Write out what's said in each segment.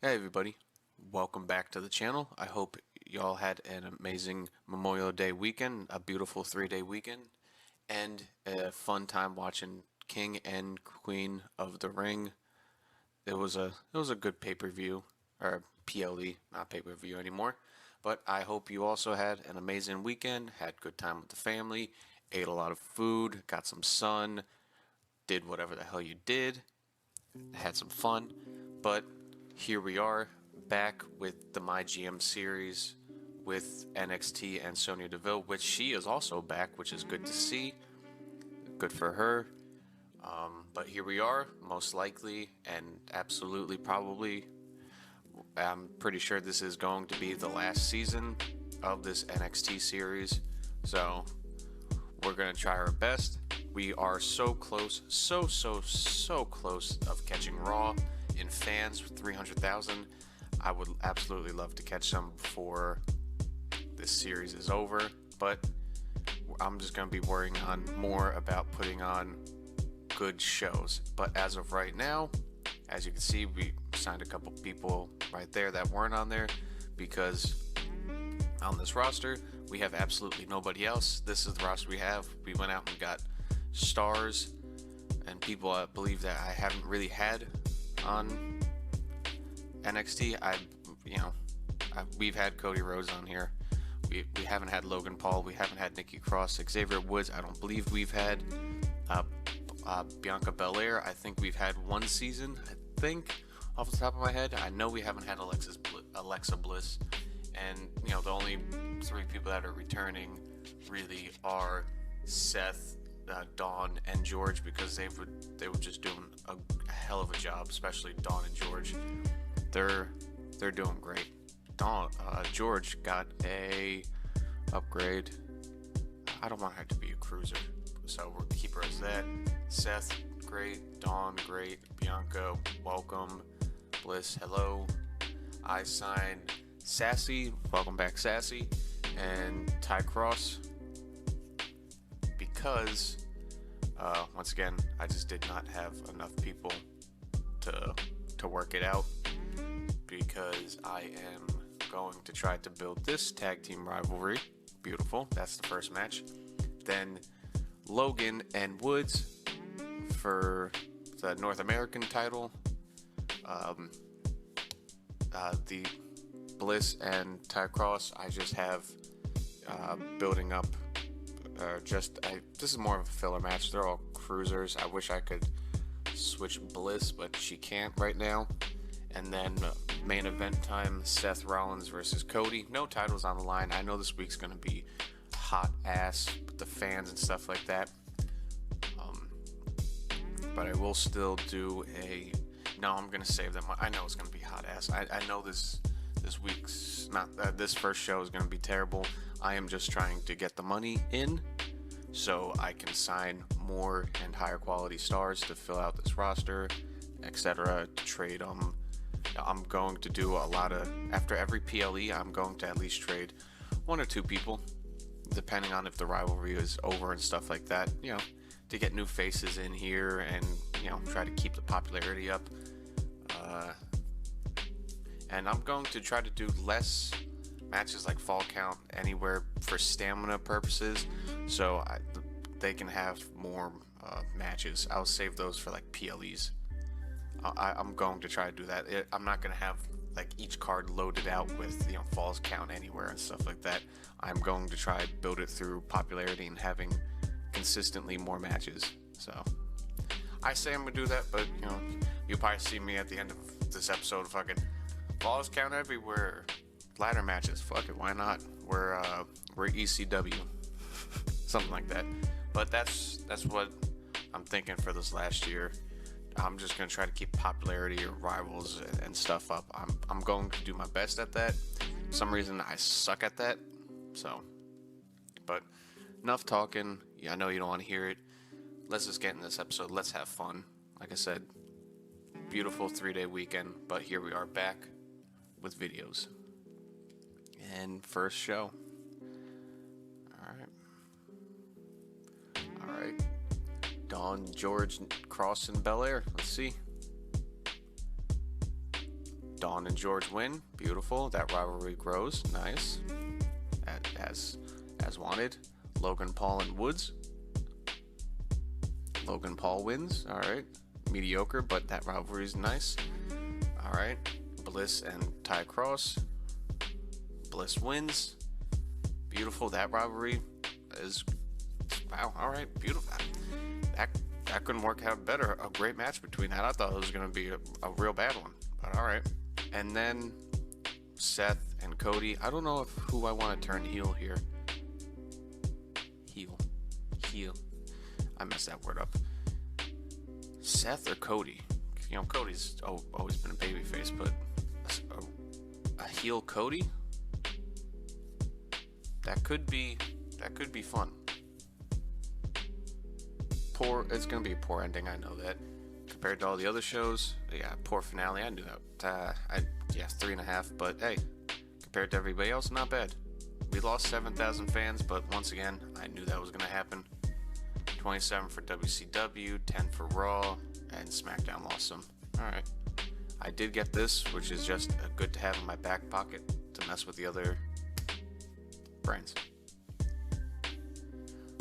Hey everybody, welcome back to the channel. I hope y'all had an amazing Memorial Day weekend, a beautiful 3-day weekend, and a fun time watching King and Queen of the Ring. It was a good pay-per-view, or PLE, not pay-per-view anymore. But I hope you also had an amazing weekend, had good time with the family, ate a lot of food, got some sun, did whatever the hell you did, had some fun. But here we are, back with the My GM series with NXT and Sonya Deville, which she is also back, which is good to see. Good for her. But here we are, most likely and absolutely probably. I'm pretty sure this is going to be the last season of this NXT series. So we're going to try our best. We are so close, so close of catching Raw in fans with 300,000. I would absolutely love to catch some before this series is over, but I'm just going to be worrying on more about putting on good shows. But as of right now, as you can see, we signed a couple people right there that weren't on there because on this roster, we have absolutely nobody else. This is the roster we have. We went out and got stars and people I believe that I haven't really had on NXT. We've had Cody Rhodes on here. We haven't had Logan Paul. We haven't had Nikki Cross. Xavier Woods, I don't believe we've had. Bianca Belair, I think we've had one season. I think off the top of my head, I know we haven't had Alexa Bliss. And the only three people that are returning really are Seth, Dawn, and George, because they were just doing a hell of a job, especially Dawn and George. They're doing great. George got a upgrade. I don't want her to be a cruiser, so we'll keep her as that. Seth, great. Dawn, great. Bianca, welcome. Bliss, hello. I signed Sassy, welcome back Sassy, and Ty Cross because once again I just did not have enough people to work it out, because I am going to try to build this tag team rivalry. Beautiful, that's the first match. Then Logan and Woods for the North American title. The Bliss and Ty Cross, I just have building up. This is more of a filler match. They're all cruisers. I wish I could switch Bliss, but she can't right now. And then main event time: Seth Rollins versus Cody. No titles on the line. I know this week's gonna be hot ass with the fans and stuff like that. But I will still do a. No, I'm gonna save them. I know it's gonna be hot ass. I know this week's not. This first show is gonna be terrible. I am just trying to get the money in, so I can sign more and higher quality stars to fill out this roster, etc. To trade them. I'm going to do a lot of. After every PLE, I'm going to at least trade one or two people, depending on if the rivalry is over and stuff like that. To get new faces in here and try to keep the popularity up. And I'm going to try to do less matches like Fall Count Anywhere for stamina purposes, so they can have more matches. I'll save those for like PLEs. I'm going to try to do that. I'm not going to have like each card loaded out with Falls Count Anywhere and stuff like that. I'm going to try to build it through popularity and having consistently more matches. So I say I'm gonna do that, but you'll probably see me at the end of this episode fucking Falls Count Everywhere, ladder matches. Fuck it, why not? We're ECW, something like that. But that's what I'm thinking for this last year. I'm just gonna try to keep popularity or rivals and stuff up. I'm going to do my best at that. For some reason I suck at that. So, but enough talking. Yeah, I know you don't want to hear it. Let's just get in this episode. Let's have fun. Like I said, beautiful 3-day weekend, but here we are back with videos. And first show. Alright. Dawn, George, Cross, and Belair. Let's see. Dawn and George win. Beautiful. That rivalry grows. Nice. As wanted. Logan Paul and Woods. Logan Paul wins. All right. Mediocre, but that rivalry is nice. All right. Bliss and Ty Cross. Bliss wins. Beautiful. That rivalry is, wow. All right. Beautiful. That couldn't work out better. A great match between that. I thought it was going to be a real bad one, but all right. And then Seth and Cody. I don't know who I want to turn heel here. Heel. I messed that word up. Seth or Cody? You know, Cody's always been a babyface, but a heel Cody? That could be fun. It's gonna be a poor ending, I know that. Compared to all the other shows, yeah, poor finale. I knew that. 3.5. But hey, compared to everybody else, not bad. We lost 7,000 fans, but once again, I knew that was gonna happen. 27 for WCW, 10 for Raw, and SmackDown lost some. All right. I did get this, which is just good to have in my back pocket to mess with the other brands.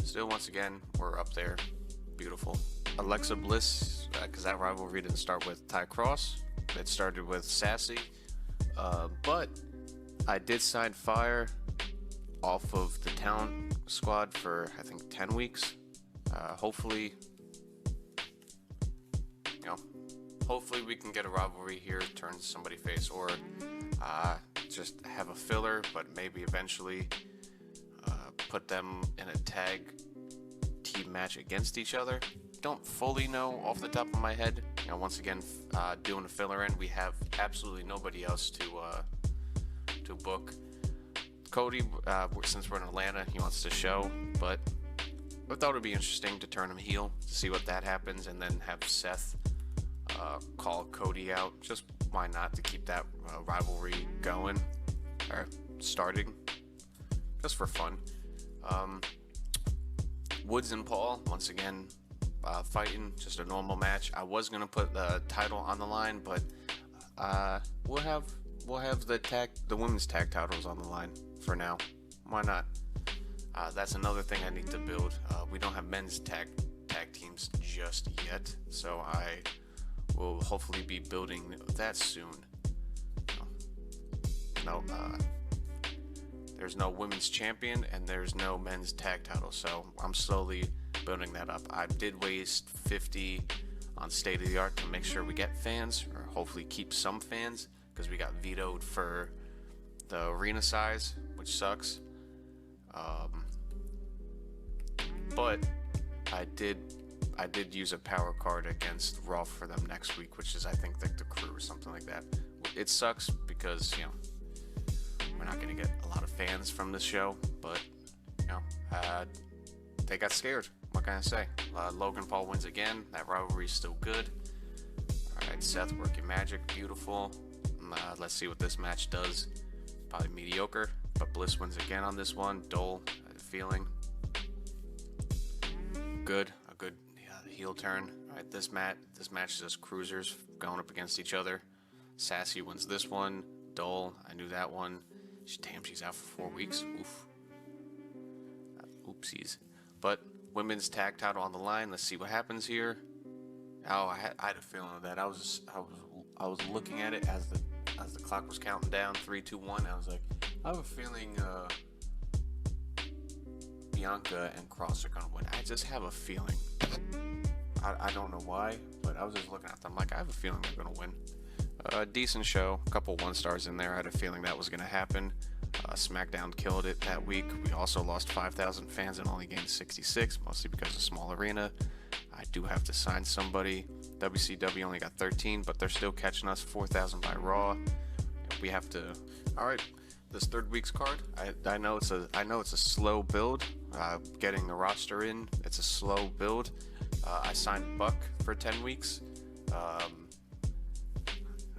Still, once again, we're up there. Beautiful. Alexa Bliss, because that rivalry didn't start with Ty Cross. It started with Sassy. But I did sign Fire off of the Talent Squad for, I think, 10 weeks. Hopefully we can get a rivalry here, turn somebody face, or just have a filler, but maybe eventually put them in a tag team match against each other. Don't fully know off the top of my head. You know, once again, doing a filler in, we have absolutely nobody else to book. Cody, since we're in Atlanta, he wants to show, but I thought it would be interesting to turn him heel, to see what that happens, and then have Seth call Cody out. Just why not, to keep that rivalry going, or starting, just for fun. Woods and Paul, once again, fighting, just a normal match. I was gonna put the title on the line, but we'll have the women's tag titles on the line for now. Why not? That's another thing I need to build. We don't have men's tag teams just yet, so I will hopefully be building that soon. There's no women's champion and there's no men's tag title, so I'm slowly building that up. I did waste 50 on State of the Art to make sure we get fans, or hopefully keep some fans, because we got vetoed for the arena size, which sucks. But I did use a power card against Raw for them next week, which is, I think, like the Crew or something like that. It sucks because, you know, we're not going to get a lot of fans from this show, but, you know, they got scared. What can I say? Logan Paul wins again. That rivalry is still good. All right, Seth working magic. Beautiful. Let's see what this match does. Probably mediocre, but Bliss wins again on this one. Dole, I had a feeling. Good. A good heel turn. All right, this match is just cruisers going up against each other. Sassy wins this one. Dole, I knew that one. Damn, she's out for 4 weeks. Oof. Oopsies. But women's tag title on the line. Let's see what happens here. Oh, I had a feeling of that. I was looking at it as the clock was counting down, 3, 2, 1. I was like, I have a feeling Bianca and Cross are gonna win. I just have a feeling. I don't know why, but I was just looking at them like, I have a feeling they're gonna win. Decent show, a couple 1-stars in there. I had a feeling that was gonna happen. SmackDown killed it that week. We also lost 5,000 fans and only gained 66, mostly because of small arena. I do have to sign somebody. WCW only got 13, but they're still catching us. 4,000 by Raw. We have to. All right, this third week's card. I know it's a slow build. Getting the roster in, it's a slow build. I signed Buck for 10 weeks.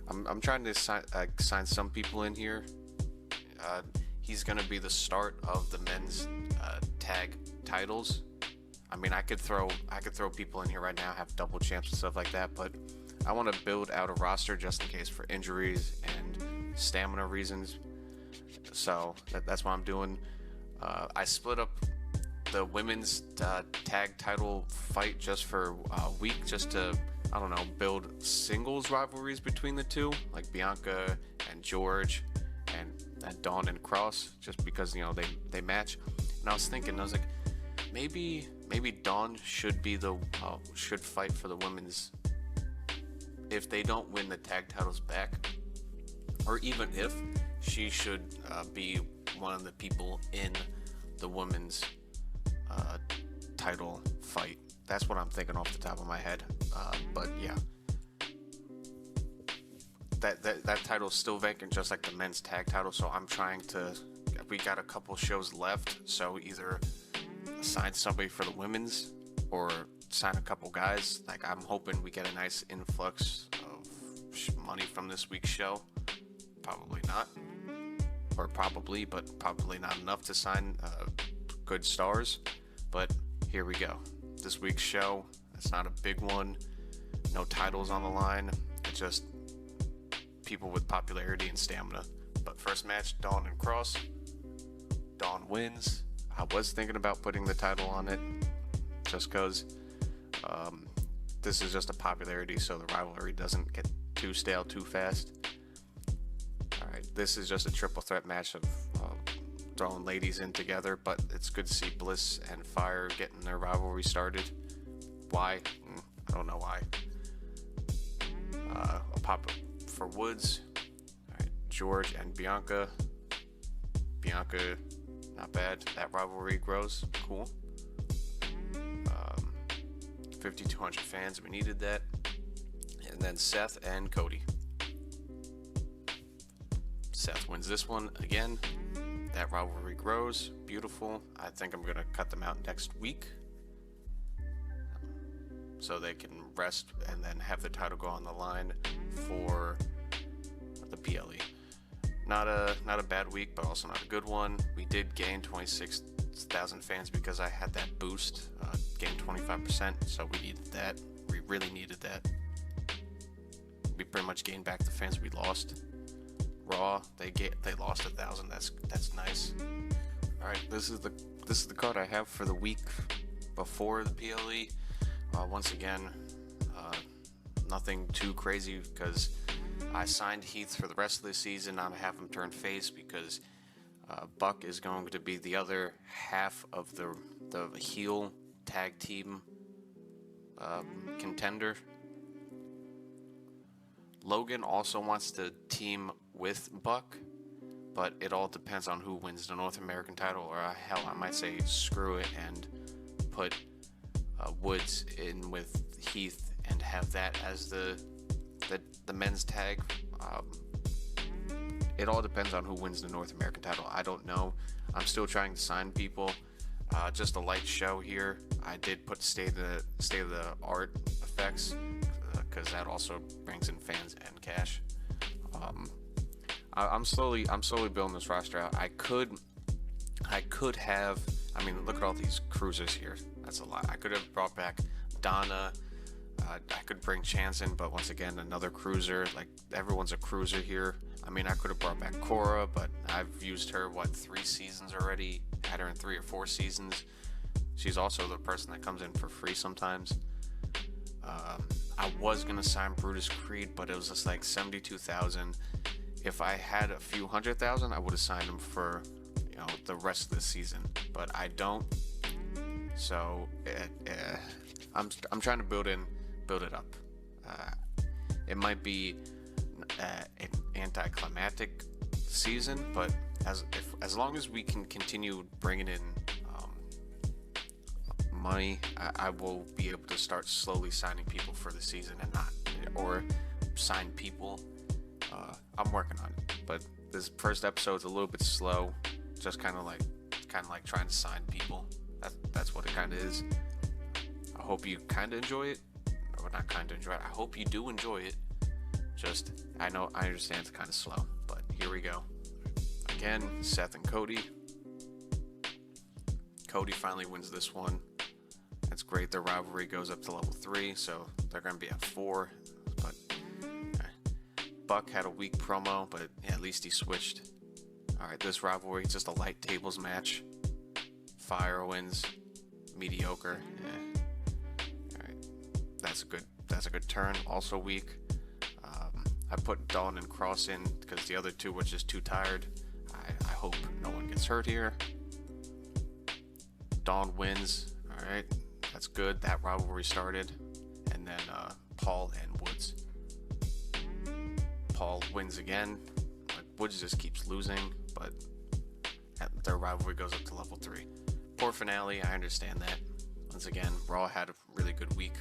I'm trying to sign some people in here. He's gonna be the start of the men's tag titles. I mean, I could throw people in here right now, have double champs and stuff like that, but I want to build out a roster just in case for injuries and stamina reasons. So that's what I'm doing. I split up the women's tag title fight just for a week, just to, I don't know, build singles rivalries between the two, like Bianca and George and Dawn and Cross, just because, you know, they match. And I was thinking, I was like, maybe Dawn should be should fight for the women's if they don't win the tag titles back, or even if she should be one of the people in the women's title fight. That's what I'm thinking off the top of my head. But yeah, that title's still vacant, just like the men's tag title. So I'm trying to. We got a couple shows left, so either sign somebody for the women's or sign a couple guys. Like, I'm hoping we get a nice influx of money from this week's show. Probably not, or probably, but probably not enough to sign good stars. But here we go. This week's show, it's not a big one. No titles on the line. It's just people with popularity and stamina. But first match, Dawn and Cross. Dawn wins. I was thinking about putting the title on it just because this is just a popularity, so the rivalry doesn't get too stale too fast. Alright, this is just a triple threat match of throwing ladies in together, but it's good to see Bliss and Fire getting their rivalry started. Why? I don't know why. I'll pop for Woods. Alright, George and Bianca. Bianca, not bad. That rivalry grows. Cool. 5,200 fans. We needed that. And then Seth and Cody. Seth wins this one again. That rivalry grows. Beautiful. I think I'm going to cut them out next week, so they can rest and then have the title go on the line for the PLE. Not a bad week, but also not a good one. We did gain 26,000 fans because I had that boost, gained 25%, so we needed that. We really needed that. We pretty much gained back the fans we lost. Raw, they lost 1,000. That's nice. All right, this is the card I have for the week before the PLE. Once again, nothing too crazy because I signed Heath for the rest of the season. I'm have him turn face because Buck is going to be the other half of the heel tag team contender. Logan also wants to team with Buck, but it all depends on who wins the North American title, or hell, I might say screw it and put Woods in with Heath and have that as the men's tag. It all depends on who wins the North American title. I don't know. I'm still trying to sign people. Just a light show here. I did put state of the art effects because that also brings in fans and cash. I'm slowly building this roster out. I could have. I mean, look at all these cruisers here. That's a lot. I could have brought back Donna. I could bring Chance in, but once again, another cruiser. Like, everyone's a cruiser here. I mean, I could have brought back Cora, but I've used her, 3 seasons already? Had her in 3 or 4 seasons. She's also the person that comes in for free sometimes. I was going to sign Brutus Creed, but it was just like 72,000. If I had a few 100,000, I would have signed him for, the rest of the season. But I don't. So, I'm trying to build it up. It might be an anticlimactic season, but as long as we can continue bringing in money, I will be able to start slowly signing people for the season or sign people. I'm working on it, but this first episode's a little bit slow. Just kind of like trying to sign people. That's what it kind of is. I hope you kind of enjoy it, or not kind of enjoy it. I hope you do enjoy it. Just, I understand it's kind of slow, but here we go. Again, Seth and Cody. Cody finally wins this one. That's great. Their rivalry goes up to level 3, so they're going to be at 4. But Buck had a weak promo, but yeah, at least he switched. All right, this rivalry is just a light tables match. Fire wins. Mediocre. Yeah. All right, that's a good turn. Also weak. I put Dawn and Cross in because the other two were just too tired. I hope no one gets hurt here. Dawn wins. All right, that's good. That rivalry started, and then Paul and Woods. Paul wins again. Like, Woods just keeps losing, but their rivalry goes up to level 3. Poor finale. I understand that. Once again, Raw had a really good week.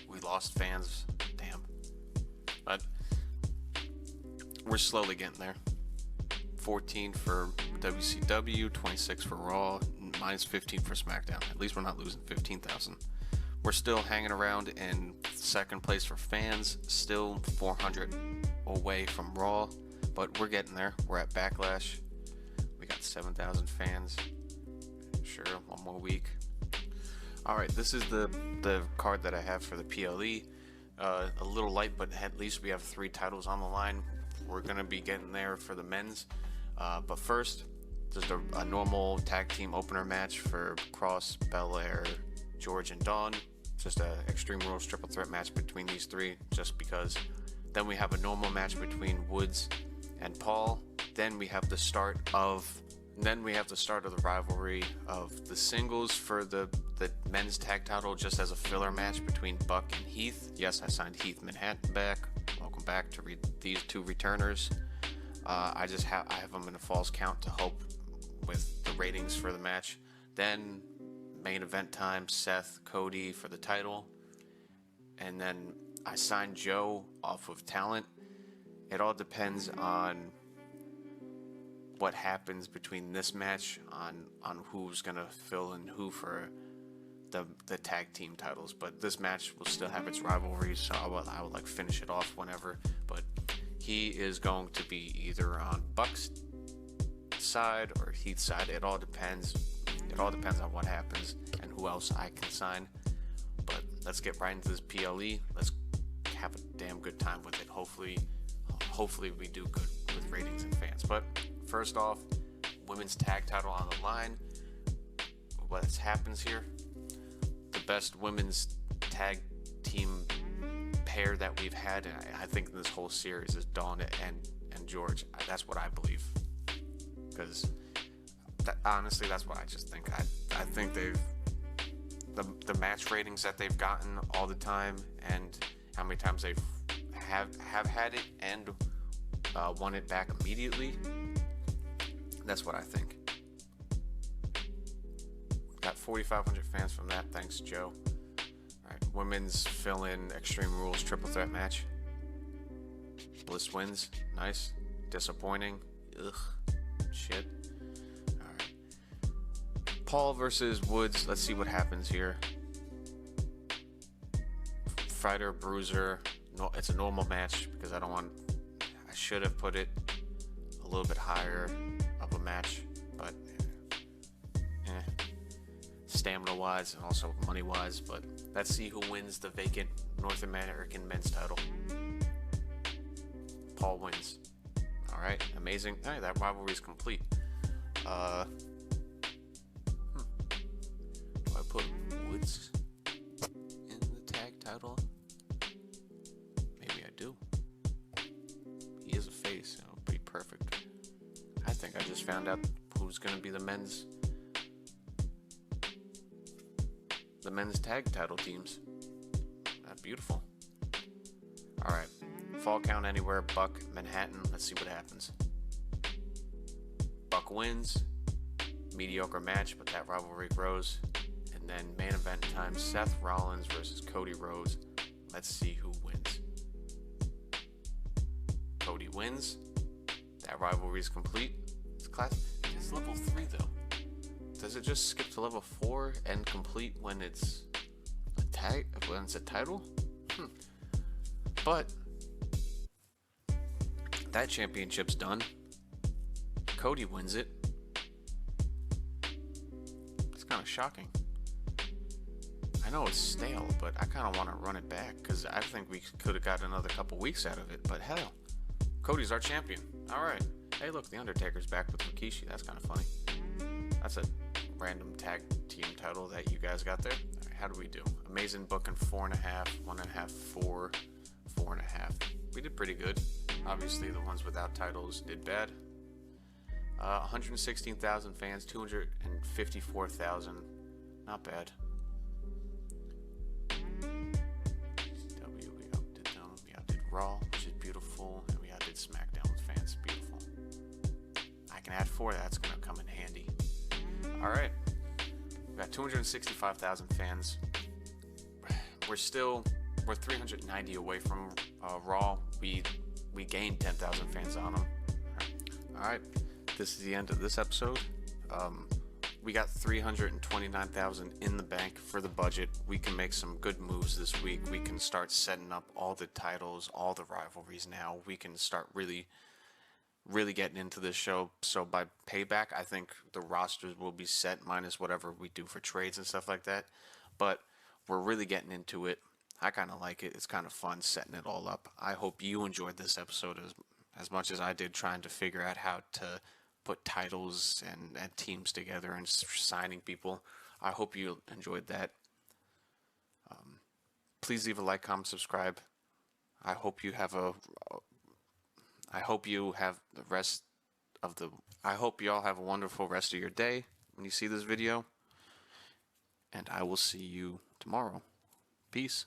We lost fans. Damn. But we're slowly getting there. 14 for WCW, 26 for Raw, minus 15 for SmackDown. At least we're not losing 15,000. We're still hanging around in second place for fans, still 400 away from Raw, but we're getting there. We're at Backlash. We got 7,000 fans. Sure, one more week. All right, this is the card that I have for the PLE. A little light, but at least we have 3 titles on the line. We're gonna be getting there for the men's. But first, just a normal tag team opener match for Cross, Belair, George, and Dawn. Just a Extreme Rules triple threat match between these 3, just because. Then we have a normal match between Woods and Paul. Then we have the start of the rivalry of the singles for the men's tag title, just as a filler match between Buck and Heath. Yes, I signed Heath Manhattan back. Welcome back to these 2 returners. I have them in a false count to help with the ratings for the match. Then main event time, Seth, Cody for the title. And then I signed Joe off of talent. It all depends on what happens between this match on who's gonna fill in who for the tag team titles. But this match will still have its rivalries, so I will like finish it off whenever. But he is going to be either on Buck's side or Heath's side. It all depends on what happens and who else I can sign. But let's get right into this PLE. Let's have a damn good time with it. Hopefully we do good with ratings and fans. But first off, women's tag title on the line. What happens here? The best women's tag team pair that we've had, and I think in this whole series, is Dawn and George. That's what I believe. Because honestly, that's what I just think. I think the match ratings that they've gotten all the time, and how many times they've have had it and won it back immediately. That's what I think. Got 4,500 fans from that. Thanks, Joe. All right, women's fill-in Extreme Rules triple threat match. Bliss wins. Nice. Disappointing. Ugh. Shit. All right. Paul versus Woods. Let's see what happens here. Fighter, bruiser. No, it's a normal match because I should have put it a little bit higher of a match, but stamina wise and also money wise. But let's see who wins the vacant North American men's title. Paul wins. All right, amazing. All right, that rivalry is complete. Do I put Woods in the tag title? Maybe I do. He is a face, pretty perfect. I think I just found out who's going to be the men's tag title teams. That's beautiful. All right, fall count anywhere. Buck, Manhattan. Let's see what happens. Buck wins. Mediocre match, but that rivalry grows. And then main event time: Seth Rollins versus Cody Rhodes. Let's see who wins. Cody wins. That rivalry is complete. It's level 3 though. Does it just skip to level 4 and complete when it's a title? But that championship's done. Cody wins it. It's kind of shocking. I know it's stale, but I kind of want to run it back because I think we could have got another couple weeks out of it. But hell, Cody's our champion. All right. Hey, look, the Undertaker's back with Rikishi. That's kind of funny. That's a random tag team title that you guys got there. All right, how do we do? Amazing booking 4.5, 1.5, 4, 4.5. We did pretty good. Obviously, the ones without titles did bad. 116,000 fans, 254,000. Not bad. We outdid them. We outdid Raw, which is beautiful, and we outdid SmackDown with fans. Beautiful. I can add 4. That's gonna come in handy. All right. We got 265,000 fans. We're 390 away from Raw. We gained 10,000 fans on them. All right. This is the end of this episode. We got 329,000 in the bank for the budget. We can make some good moves this week. We can start setting up all the titles, all the rivalries now. We can start really getting into this show. So by Payback, I think the rosters will be set minus whatever we do for trades and stuff like that. But we're really getting into it. I kind of like it. It's kind of fun setting it all up. I hope you enjoyed this episode as much as I did trying to figure out how to put titles and teams together and signing people. I hope you enjoyed that. Please leave a like, comment, subscribe. I hope you have the rest of the. I hope you all have a wonderful rest of your day when you see this video. And I will see you tomorrow. Peace.